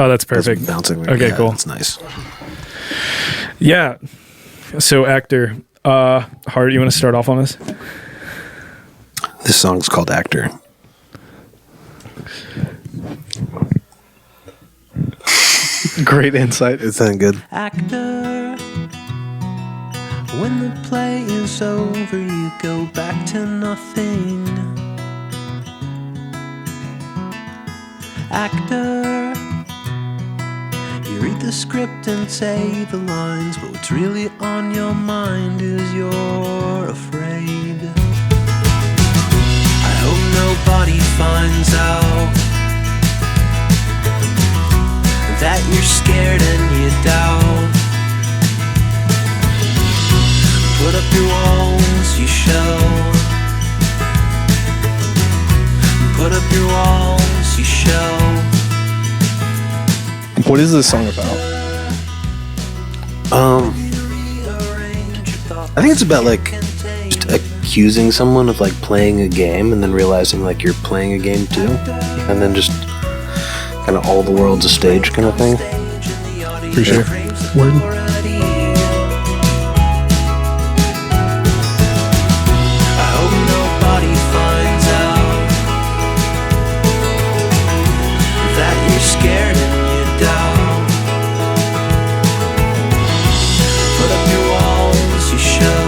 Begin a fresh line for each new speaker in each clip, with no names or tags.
Oh, that's perfect.
That's bouncing.
Okay, cool.
That's nice.
Yeah. So, Actor, Hart, you want to start off on this?
This song's called Actor.
Great insight.
It sounded good.
Actor, when the play is over, you go back to nothing. Actor, you read the script and say the lines, but what's really on your mind is you're afraid. I hope nobody finds out that you're scared and you doubt. Put up your walls, you show. Put up your walls, you show.
What is this song about?
I think it's about like just accusing someone of like playing a game and then realizing like you're playing a game too, and then just kind of all the world's a stage kind of thing.
For sure. Word.
Scared and you doubt. Put up your walls, you show.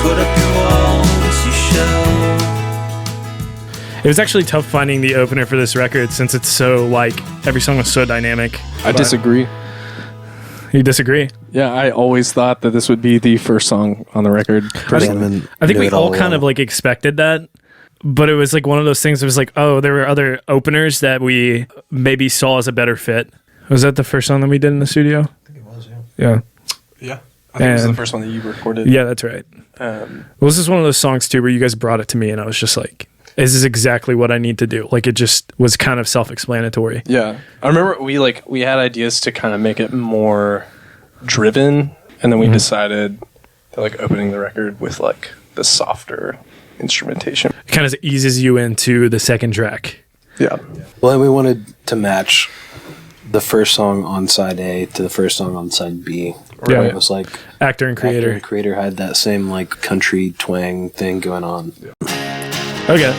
Put up your walls, you show.
It was actually tough finding the opener for this record since it's so, like, every song was so dynamic.
I disagree.
You disagree?
Yeah, I always thought that this would be the first song on the record.
I think we all kind of, like, expected that. But it was like one of those things that was like, oh, there were other openers that we maybe saw as a better fit. Was that the first song that we did in the studio?
I think it was,
Yeah.
Yeah. I think it was the first one that you recorded.
Yeah, that's right. Well, this is one of those songs, too, where you guys brought it to me, and I was just like, this is exactly what I need to do. Like, it just was kind of self-explanatory.
Yeah. I remember we had ideas to kind of make it more driven, and then we decided that, like, opening the record with, like, the softer instrumentation.
It kind of eases you into the second track.
Yeah.
Well, and we wanted to match the first song on side A to the first song on side B.
Yeah.
It was like
Actor and creator.
Actor and creator had that same like country twang thing going on.
Okay.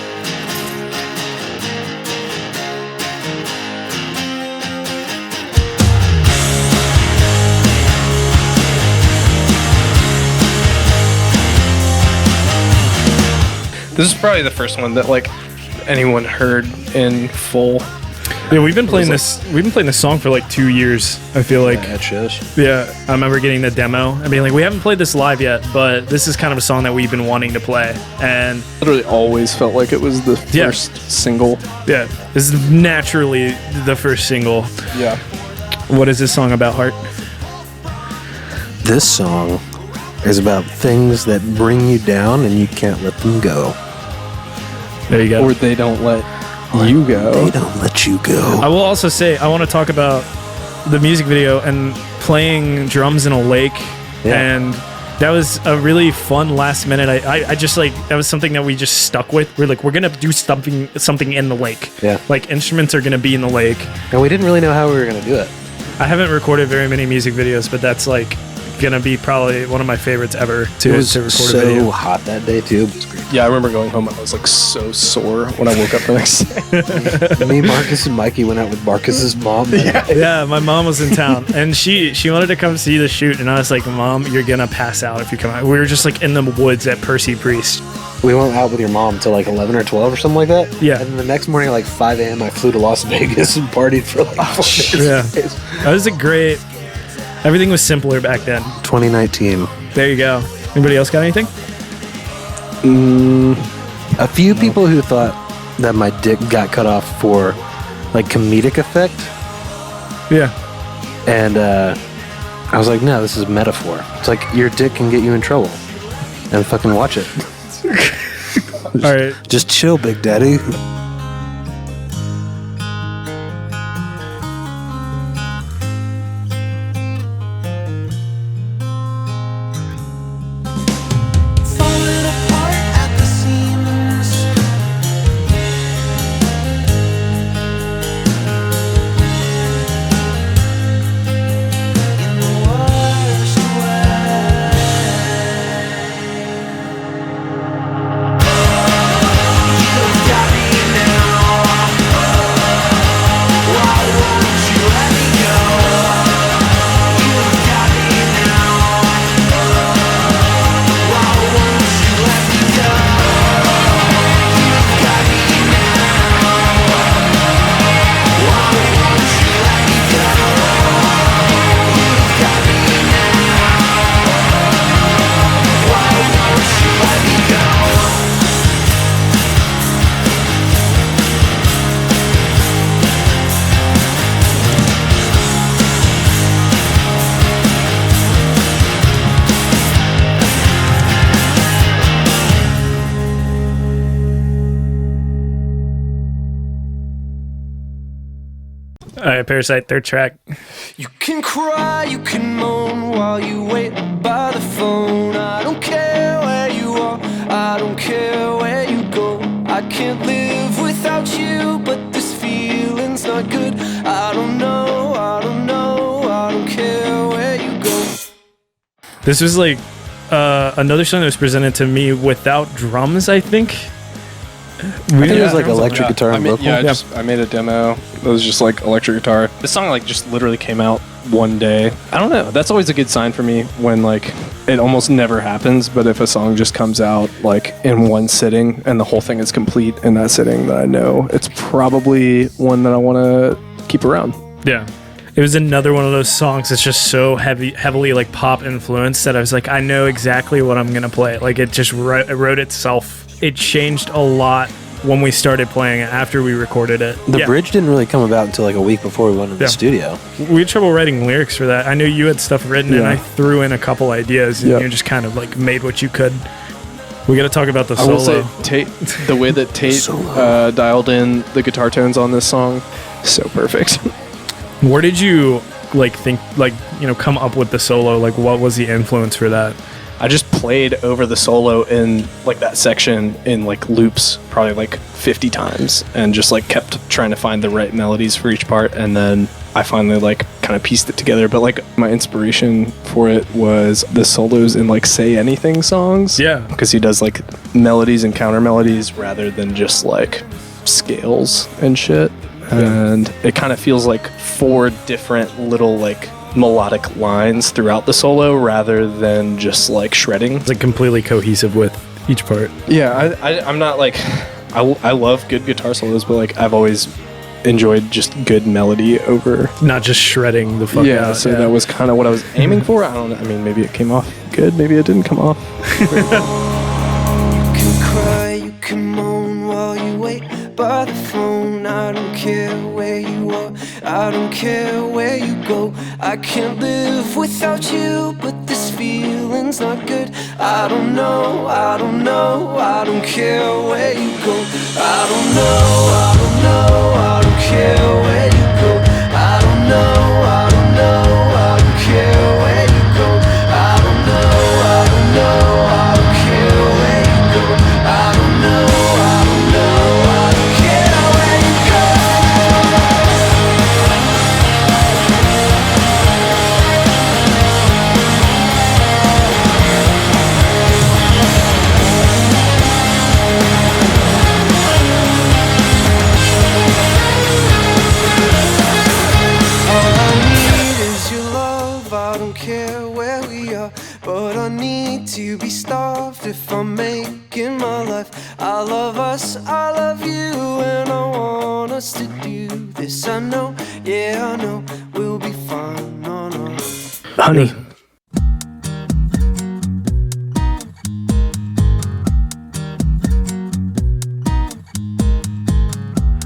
This is probably the first one that like anyone heard in full.
Yeah, we've been playing this. We've been playing this song for like 2 years. I feel like.
At shows.
Yeah, I remember getting the demo. I mean, like we haven't played this live yet, but this is kind of a song that we've been wanting to play, and
Literally always felt like it was the first single.
yeah, this is naturally the first single.
Yeah.
What is this song about, Hart?
This song is about things that bring you down and you can't let them go.
There you go.
Or they don't let you go.
They don't let you go.
I will also say I want to talk about the music video and playing drums in a lake, and that was a really fun last minute. I just like that was something that we just stuck with. We're like, we're gonna do something in the lake.
Yeah.
Like instruments are gonna be in the lake.
And we didn't really know how we were going to do it.
I haven't recorded very many music videos, but that's like gonna be probably one of my favorites ever to record
so
a video.
hot that day too. It was great.
Yeah, I remember going home and I was like so sore when I woke up the next day.
Me, Marcus, and Mikey went out with Marcus's mom.
Yeah, my mom was in town, and she wanted to come see the shoot, and I was like, Mom, you're gonna pass out if you come out. We were just like in the woods at Percy Priest.
We went out with your mom till like 11 or 12 or something like that.
Yeah.
And then the next morning at like 5 a.m. I flew to Las Vegas and partied for like 4 days.
Yeah, that was a great. Everything was simpler back then.
2019.
There you go. Anybody else got anything?
A few people who thought that my dick got cut off for like comedic effect.
Yeah.
And I was like, no, this is metaphor. It's like your dick can get you in trouble. And fucking watch it.
All right.
Just chill, Big Daddy.
Falling apart at the seams.
All right, Parasite, third track.
You can cry, you can moan while you wait by the phone. I don't care where you are, I don't care where you go. I can't live without you, but this feeling's not good. I don't know, I don't know, I don't care where you go.
This was like another song that was presented to me without drums, I think.
I think it was like electric guitar and vocal.
I made a demo. It was just like electric guitar. This song like just literally came out one day. I don't know. That's always a good sign for me when like it almost never happens. But if a song just comes out like in one sitting and the whole thing is complete in that sitting, then I know it's probably one that I want to keep around.
Yeah. It was another one of those songs that's just so heavily like pop influenced that I was like, I know exactly what I'm going to play. Like it just wrote itself. It changed a lot when we started playing it after we recorded it.
The bridge didn't really come about until like a week before we went into the studio.
We had trouble writing lyrics for that. I knew you had stuff written and I threw in a couple ideas and you just kind of like made what you could. We got to talk about the solo.
I will say Tate, the way that Tate dialed in the guitar tones on this song, so perfect.
Where did you like think like, you know, come up with the solo? Like what was the influence for that?
I just played over the solo in like that section in like loops probably like 50 times and just like kept trying to find the right melodies for each part, and then I finally like kind of pieced it together. But like my inspiration for it was the solos in like Say Anything songs.
Yeah.
Because he does like melodies and counter melodies rather than just like scales and shit. And it kind of feels like 4 different little like melodic lines throughout the solo rather than just like shredding.
It's like completely cohesive with each part.
Yeah, I'm not like I love good guitar solos, but like I've always enjoyed just good melody over
not just shredding the fuck out.
So that was kind of what I was aiming for. I don't know. I mean, maybe it came off good, maybe it didn't come off.
You can cry, you can moan while you wait by the phone. I don't care where you are, I don't care where you go. I can't live without you, but this feeling's not good. I don't know, I don't know, I don't care where you go. I don't know, I don't know, I don't care where you go. I don't know, I don't know, I don't care where you go. I don't know, I don't know, I don't care where you go. I don't know, I don't know, I don't care where you go. All I need is your love. I don't care where we are, but I need to be starved if I'm making my life. I love us, I love you, and I want us to do this. I know, yeah, I know, we'll be fine, no, no.
Honey.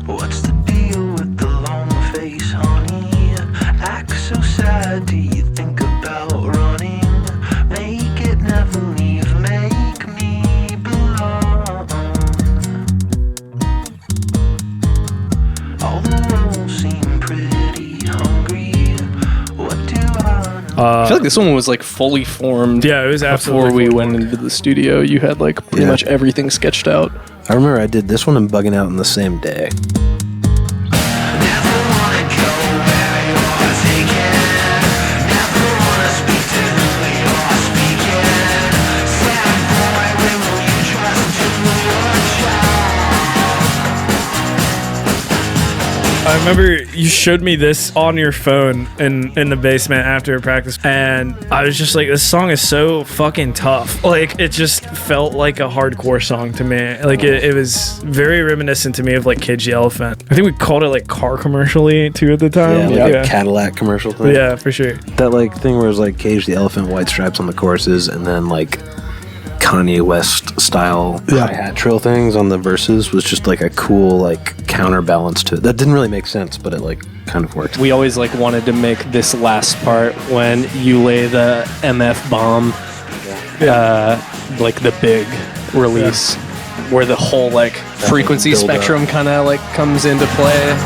What's the deal with the long face, honey? Act so sad, do you think about running? Make it never leave, make me belong. All the roads seem pretty hungry. What do I know?
I feel like this one was like fully formed.
Yeah, it was absolutely
before we
fully
went
formed.
into the studio. You had like pretty much everything sketched out.
I remember I did this one and Bugging Out in the same day.
Never wanna go where you're taken. Never wanna speak to who you're speaking. Sad boy, when will you trust your child?
I remember you showed me this on your phone in the basement after practice, and I was just like, this song is so fucking tough. Like, it just felt like a hardcore song to me. Like, it was very reminiscent to me of like Cage the Elephant. I think we called it like car commercially too at the time.
Yeah, like a Cadillac commercial thing.
Yeah, for sure.
That like thing where it was like Cage the Elephant, white stripes on the choruses, and then like Kanye West style hi-hat trill things on the verses was just like a cool like counterbalance to it. That didn't really make sense, but it like kind of worked.
We always like wanted to make this last part when you lay the MF bomb, like the big release, where the whole like frequency
build up.
spectrum kind of like comes into play.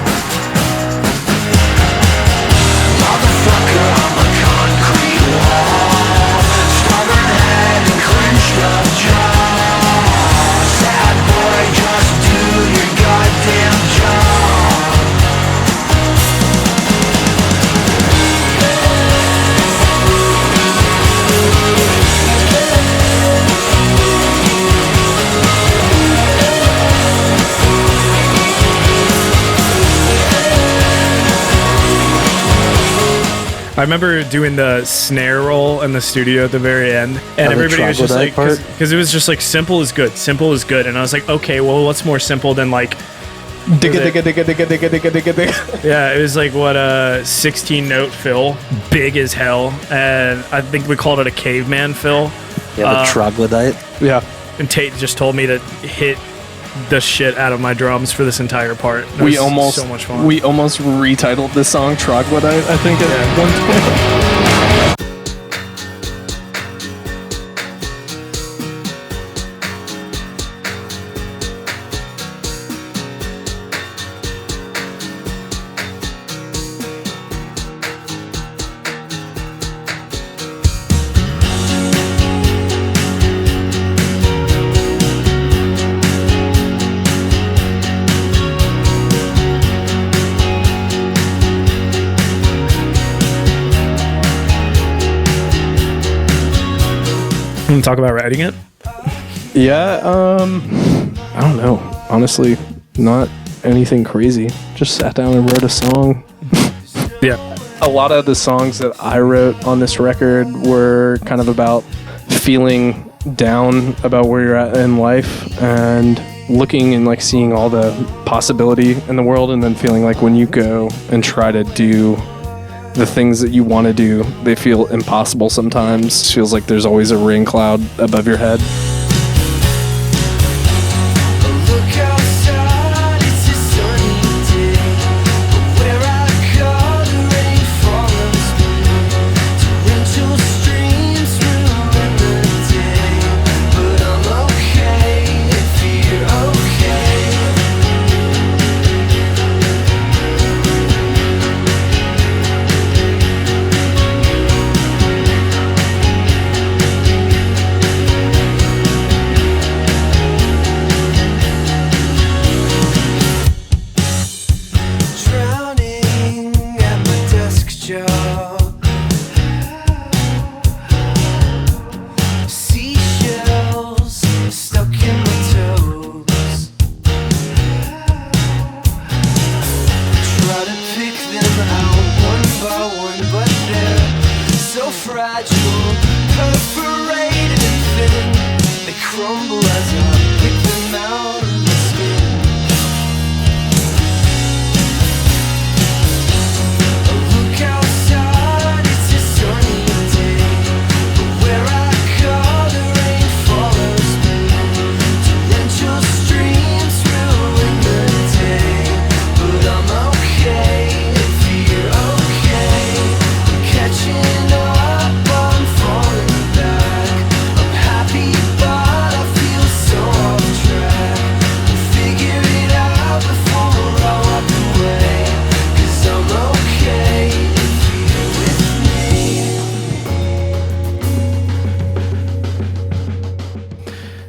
I remember doing the snare roll in the studio at the very end, and everybody was just like, because it was just like simple is good, and I was like, okay, well, what's more simple than like
digga.
Yeah, it was like what a 16 note fill, big as hell, and I think we called it a caveman fill.
Yeah, the troglodyte.
Yeah,
and Tate just told me to hit the shit out of my drums for this entire part.
We almost
so much fun.
We almost retitled this song Troglodyte, I think, at one point.
Talk about writing it?
Yeah, I don't know. Honestly, not anything crazy. Just sat down and wrote a song.
Yeah.
A lot of the songs that I wrote on this record were kind of about feeling down about where you're at in life and looking and like seeing all the possibility in the world, and then feeling like when you go and try to do the things that you want to do, they feel impossible sometimes. It feels like there's always a rain cloud above your head.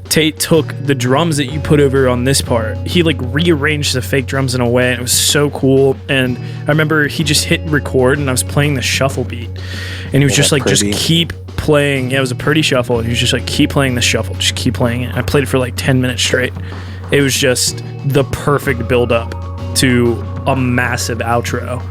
Tate took the drums that you put over on this part. He like rearranged the fake drums in a way, and it was so cool. And I remember he just hit record, and I was playing the shuffle beat, and he was just like, just keep playing. Yeah, it was a pretty shuffle, and he was just like, keep playing the shuffle, just keep playing it. I played it for like 10 minutes straight. It was just the perfect build up to a massive outro.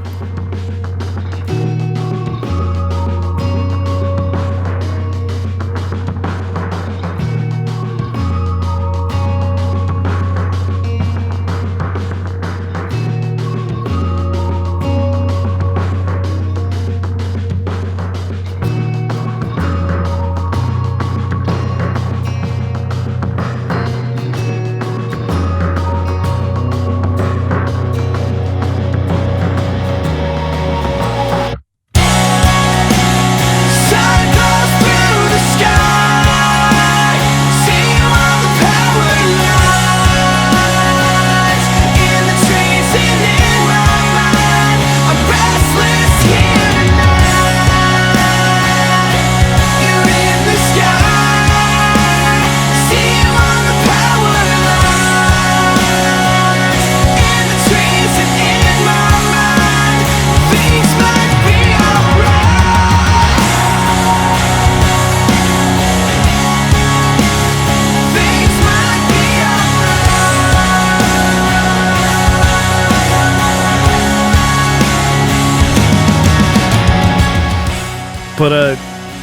But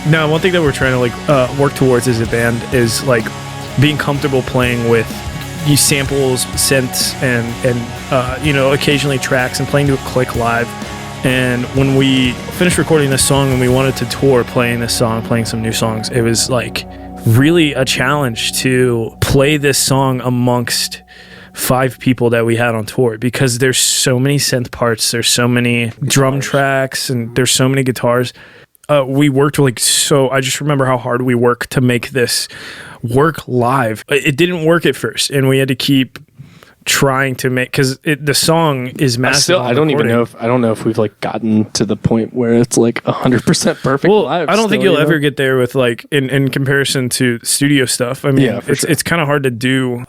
no, one thing that we're trying to like work towards as a band is like being comfortable playing with these samples, synths, and you know, occasionally tracks, and playing to a click live. And when we finished recording this song and we wanted to tour playing this song, playing some new songs, it was like really a challenge to play this song amongst 5 people that we had on tour, because there's so many synth parts, there's so many drum tracks, and there's so many guitars. We worked like so. I just remember how hard we worked to make this work live. It didn't work at first, and we had to keep trying to make, because the song is massive.
I don't know if we've like gotten to the point where it's like 100% perfect.
Well,
live
I don't think you'll
you know?
ever get there with like in comparison to studio stuff. I mean,
Yeah, for sure.
it's kind of hard to do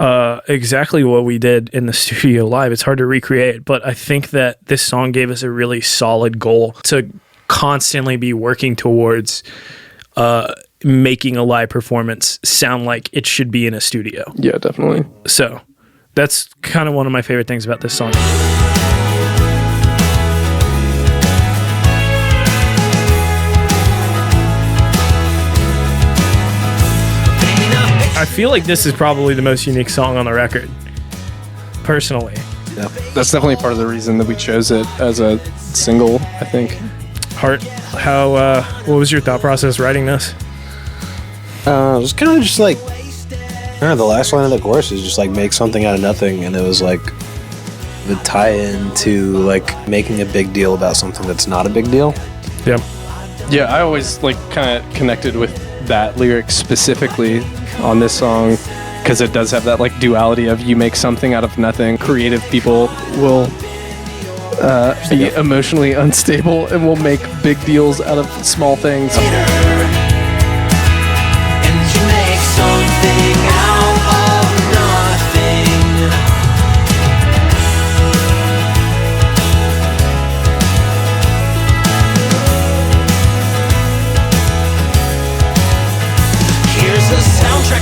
exactly what we did in the studio live. It's hard to recreate, but I think that this song gave us a really solid goal to constantly be working towards making a live performance sound like it should be in a studio.
Yeah, definitely.
So that's kind of one of my favorite things about this song. I feel like this is probably the most unique song on the record, personally.
Yeah.
That's definitely part of the reason that we chose it as a single, I think.
Hart, what was your thought process writing this?
It was kind of just like, I don't know, the last line of the chorus is just like make something out of nothing, and it was like the tie-in to like making a big deal about something that's not a big deal.
Yeah.
Yeah, I always like kind of connected with that lyric specifically on this song, because it does have that like duality of you make something out of nothing. Creative people will be emotionally unstable and will make big deals out of small things.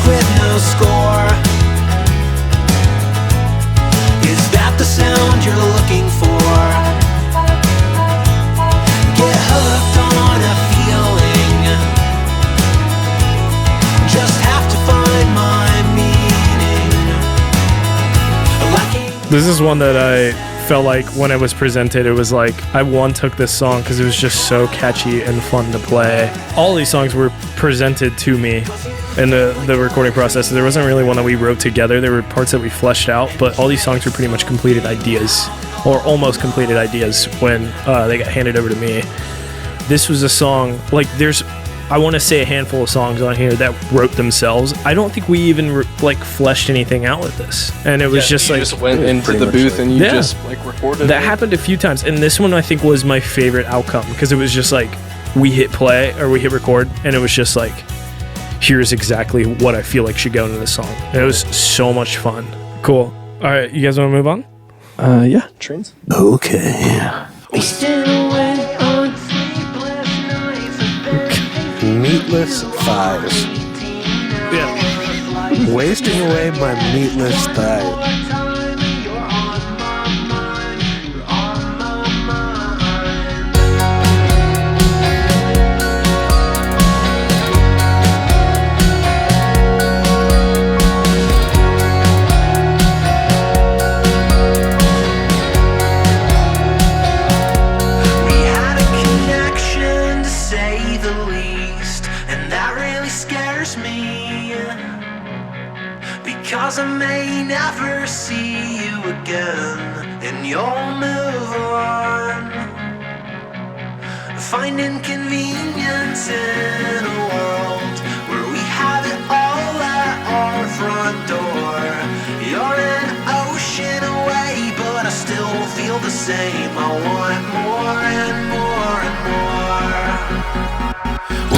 With no score, is that the sound you're looking for? Get hooked on a feeling, just have to find my meaning.
This is one that I felt like when it was presented, it was like I took this song because it was just so catchy and fun to play. All these songs were presented to me in the recording process. There wasn't really one that we wrote together. There were parts that we fleshed out, but all these songs were pretty much completed ideas, or almost completed ideas, when they got handed over to me. This was a song, like I want to say a handful of songs on here that wrote themselves. I don't think we even fleshed anything out with this, and it was just
you
like
just went into the booth and you just like recorded.
That happened a few times, and this one I think was my favorite outcome, because it was just like we hit play or we hit record, and it was just like, here's exactly what I feel like should go into the song. And it was so much fun. Cool. All right, you guys want to move on?
Yeah. Trains.
Okay. Meatless thighs.
Yeah.
Wasting away my meatless thighs.
Because I may never see you again, and you'll move on. Finding convenience in a world where we have it all at our front door. You're an ocean away, but I still feel the same. I want more and more and more.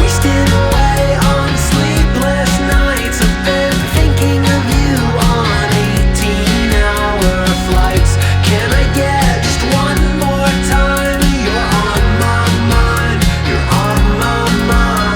Wasting away on sleepless nights. I've been thinking of you on 18-hour flights. Can I get just one more time? You're on my mind. You're on my mind.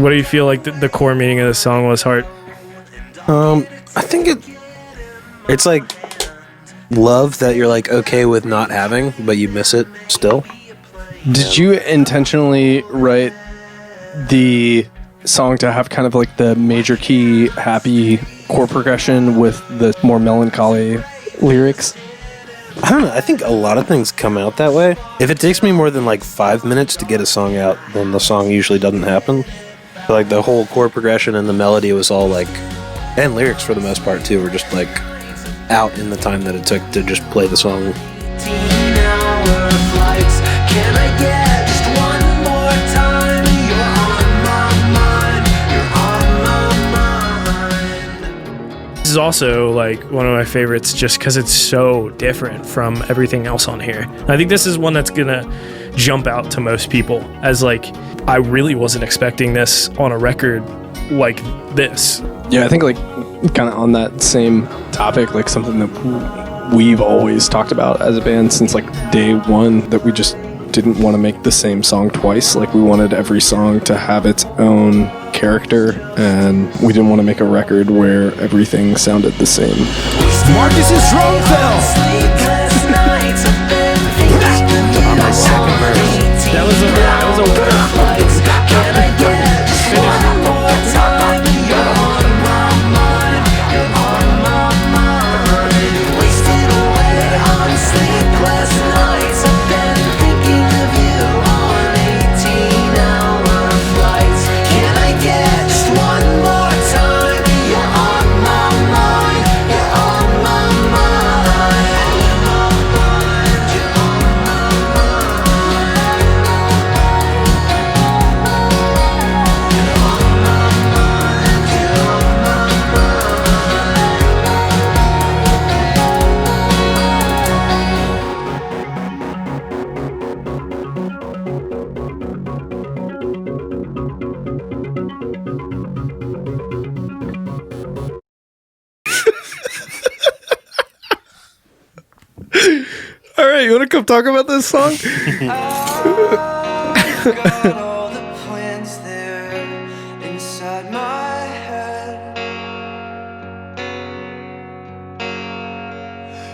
What do you feel like the core meaning of the song was, Hart?
I think it's like love that you're like okay with not having, but you miss it still.
Did you intentionally write the song to have kind of like the major key happy chord progression with the more melancholy lyrics?
I don't know. I think a lot of things come out that way. If it takes me more than like 5 minutes to get a song out, then the song usually doesn't happen. So like the whole chord progression and the melody was all like, and lyrics for the most part too, were just like out in the time that it took to just play the song.
18-hour flights. Can I get just one more time? You're on my mind. You're on my mind.
This is also like one of my favorites just because it's so different from everything else on here. I think this is one that's gonna jump out to most people as like, I really wasn't expecting this on a record like this.
Yeah, I think like kind of on that same topic, like something that we've always talked about as a band since like day one, that we just didn't want to make the same song twice. Like we wanted every song to have its own character, and we didn't want to make a record where everything sounded the same.
Marcus is drunk sleepless nights. I've been thinking
On my second verse.
That was a
Can I get just one more time? You're on my mind. You're on my mind. Wasted away on sleepless nights. I've been thinking of you on 18-hour flights. Can I get just one more time? You're on my mind. You're on my mind. You're on my
All right, you want to come talk about this song?
got all the plans there inside my head,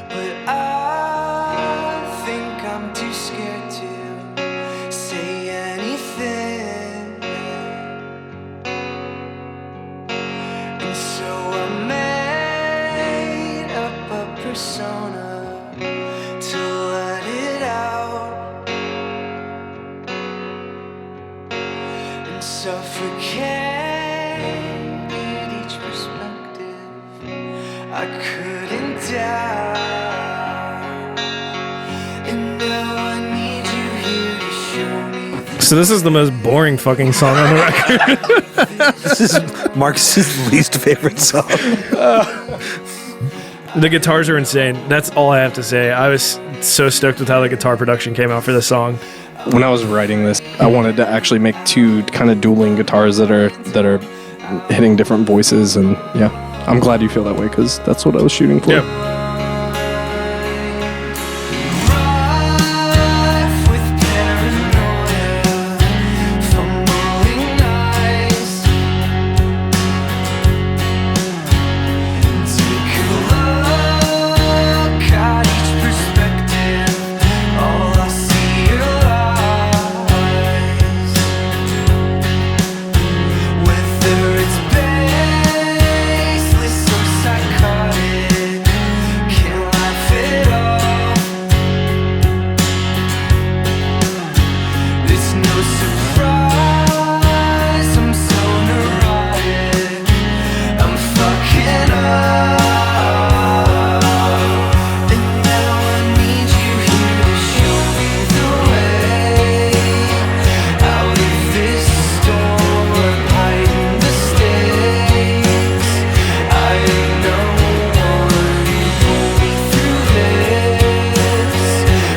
but I think I'm too scared to say anything, and so I made up a persona to let it out and suffocate each perspective. I couldn't die, and now I need you here to show me.
So this is the most boring fucking song on the record.
This is Marcus's least favorite song.
The guitars are insane. That's all I have to say. I was so stoked with how the guitar production came out for this song.
When I was writing this, I wanted to actually make two kind of dueling guitars that are hitting different voices, and yeah, I'm glad you feel that way because that's what I was shooting for.
Yeah.
Rife with paranoia, fumbling eyes. Take a look at each perspective. All I see are lies. Whether it's baseless or psychotic, can't laugh it off. It's no surprise I'm so neurotic. I'm fucking up, and now I need you here to show me the way out of this storm, hiding the stakes. I ain't no one, pull me through this.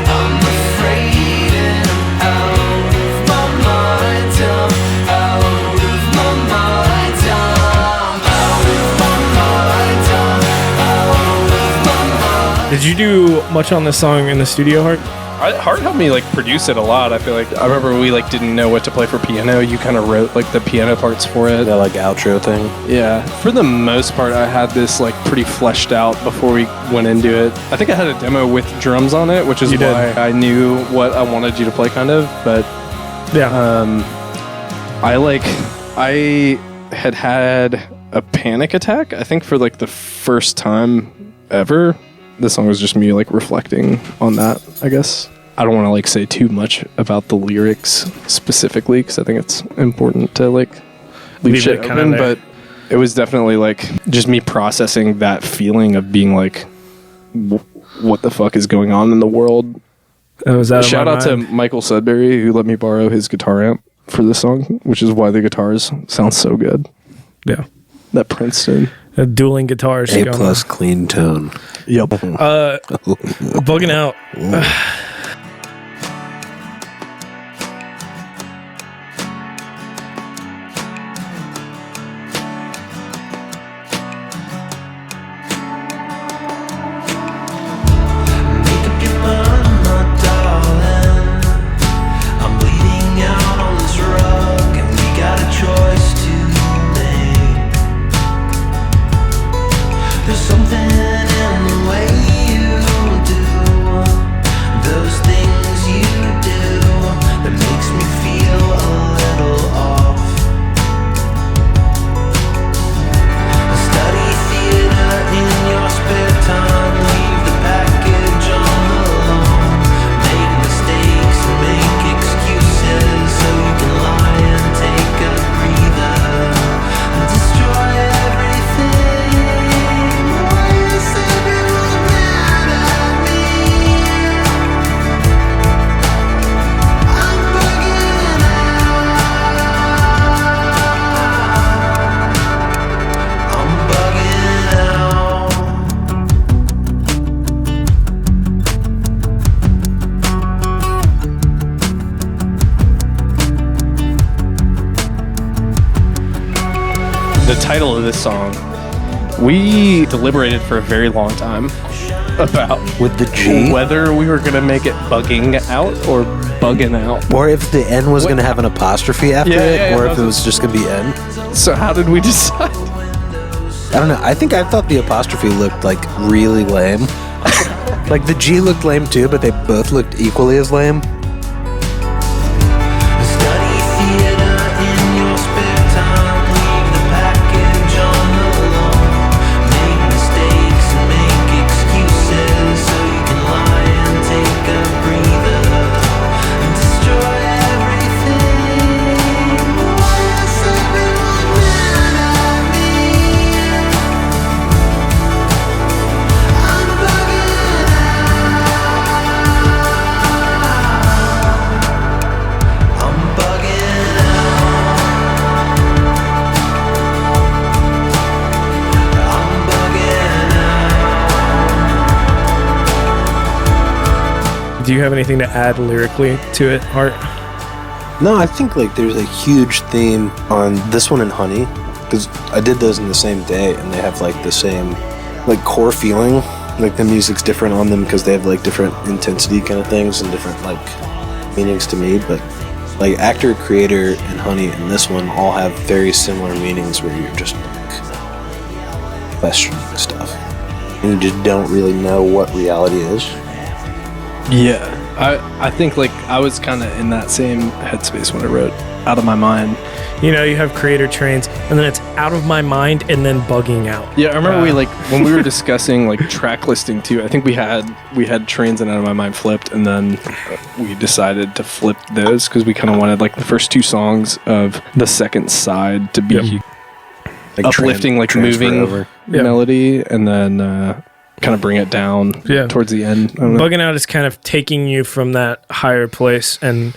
I'm afraid and I'm out of my mind. I'm out of my mind. I'm out of my mind. I'm out of my mind.
Did you do much on this song in the studio, Hart?
Hart helped me like produce it a lot. I feel like I remember we like didn't know what to play for piano. You kind of wrote like the piano parts for it.
That like outro thing.
Yeah. For the most part, I had this like pretty fleshed out before we went into it. I think I had a demo with drums on it, which is why I knew what I wanted you to play, kind of. But
Yeah.
I had a panic attack, I think, for like the first time ever. This song was just me like reflecting on that, I guess. I don't want to like say too much about the lyrics specifically because I think it's important to like leave shit open, but it was definitely like just me processing that feeling of being like, what the fuck is going on in the world? Shout out to Michael Sudbury, who let me borrow his guitar amp for this song, which is why the guitars sound so good.
Yeah.
That Princeton.
Dueling guitars.
A plus clean tone.
Yep.
Bugging out.
The title of this song, we deliberated for a very long time about
with the G,
whether we were going to make it bugging out or bugging out,
or if the N was going to have an apostrophe after it, or if it was just going to be N.
So how did we decide?
I don't know. I think I thought the apostrophe looked like really lame. Like the G looked lame too, but they both looked equally as lame.
Do you have anything to add lyrically to it, Hart?
No, I think like there's a huge theme on this one and Honey, because I did those in the same day, and they have like the same like core feeling. Like the music's different on them because they have like different intensity kind of things and different like meanings to me. But like Actor, Creator, and Honey and this one all have very similar meanings where you're just like questioning stuff and you just don't really know what reality is.
Yeah, I think like I was kind of in that same headspace when I wrote Out of My Mind.
You know, you have creator trains, and then it's out of my mind, and then bugging out.
Yeah, I remember we like when we were discussing like track listing too. I think we had Trains and Out of My Mind flipped, and then we decided to flip those because we kind of wanted like the first two songs of the second side to be like uplifting, like moving melody, and then kind of bring it down towards the end.
Bugging out is kind of taking you from that higher place and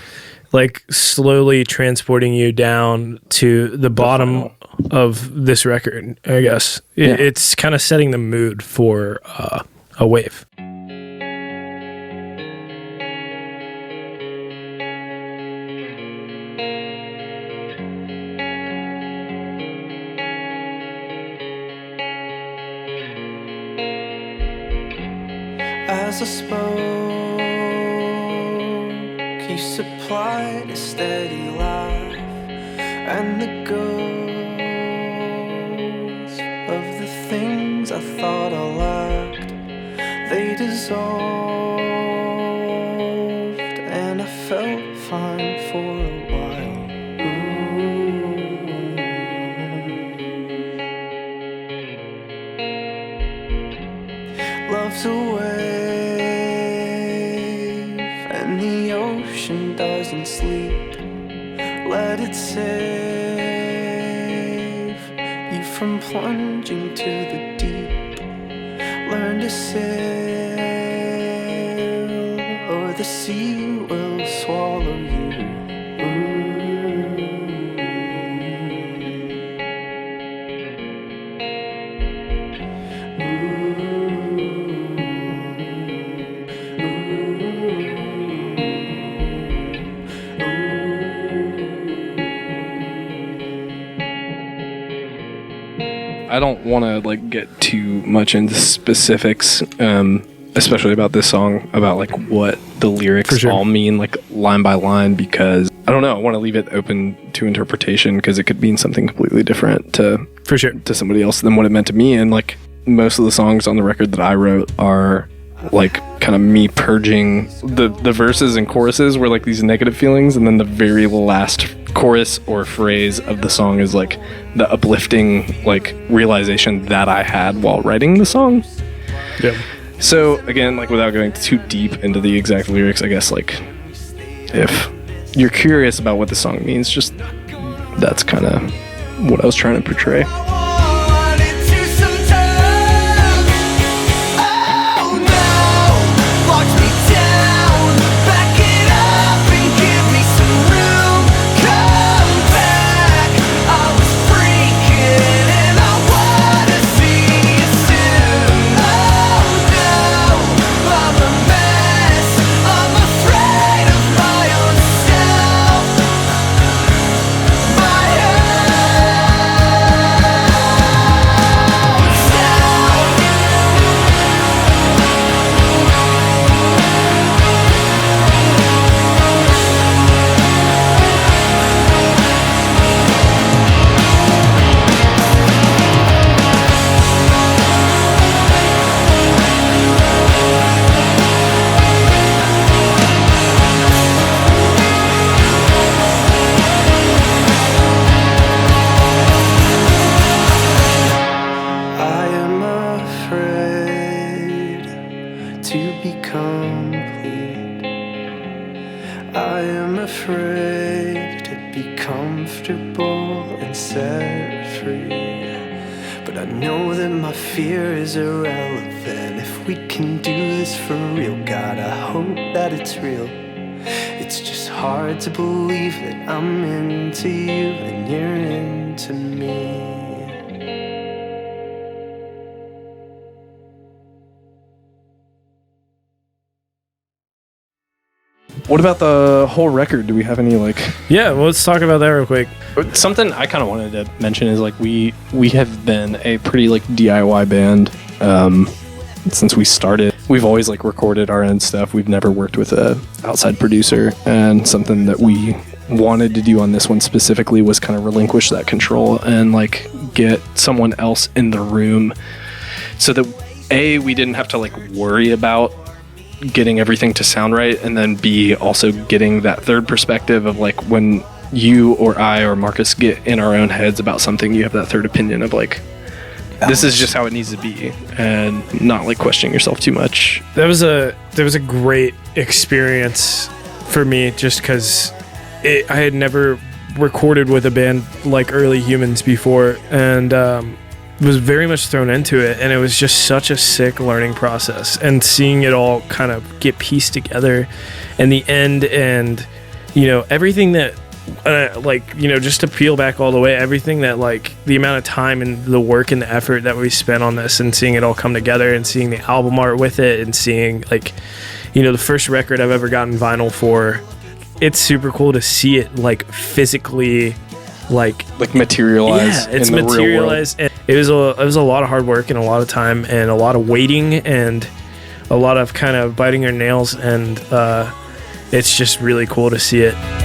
like slowly transporting you down to the bottom of this record, I guess. It's kind of setting the mood for a wave.
As I spoke, supplied a steady life, and the ghosts of the things I thought I lacked, they dissolved, and I felt fine for a while. Love's a wave, and the ocean doesn't sleep. Let it save you from plunging to the deep. Learn to sail, or the sea will swallow you.
I don't want to like get too much into specifics, especially about this song, about like what the lyrics all mean, like line by line, because I don't know. I want to leave it open to interpretation because it could mean something completely different to somebody else than what it meant to me. And like most of the songs on the record that I wrote are like kind of me purging the verses and choruses were like these negative feelings, and then the very last chorus or phrase of the song is like the uplifting like realization that I had while writing the song. Yeah. So again, like without going too deep into the exact lyrics, I guess like if you're curious about what the song means, just that's kind of what I was trying to portray. To believe that I'm into you and you're into me. What about the whole record? Do we have any like...
Yeah, well, let's talk about that real quick.
Something I kind of wanted to mention is like we have been a pretty like DIY band since we started. We've always like recorded our own stuff. We've never worked with a outside producer, and something that we wanted to do on this one specifically was kind of relinquish that control and like get someone else in the room so that A, we didn't have to like worry about getting everything to sound right, and then B, also getting that third perspective of like when you or I or Marcus get in our own heads about something, you have that third opinion of like, this is just how it needs to be, and not like questioning yourself too much.
That was a great experience for me, just because I had never recorded with a band like Early Humans before, and was very much thrown into it, and it was just such a sick learning process, and seeing it all kind of get pieced together in the end, and you know, everything that like, you know, just to peel back all the way, everything that like the amount of time and the work and the effort that we spent on this, and seeing it all come together, and seeing the album art with it, and seeing like, you know, the first record I've ever gotten vinyl for, it's super cool to see it like physically like
materialize.
Yeah, it's
in the
materialized.
real world.
And it was a lot of hard work and a lot of time and a lot of waiting and a lot of kind of biting your nails, and it's just really cool to see it.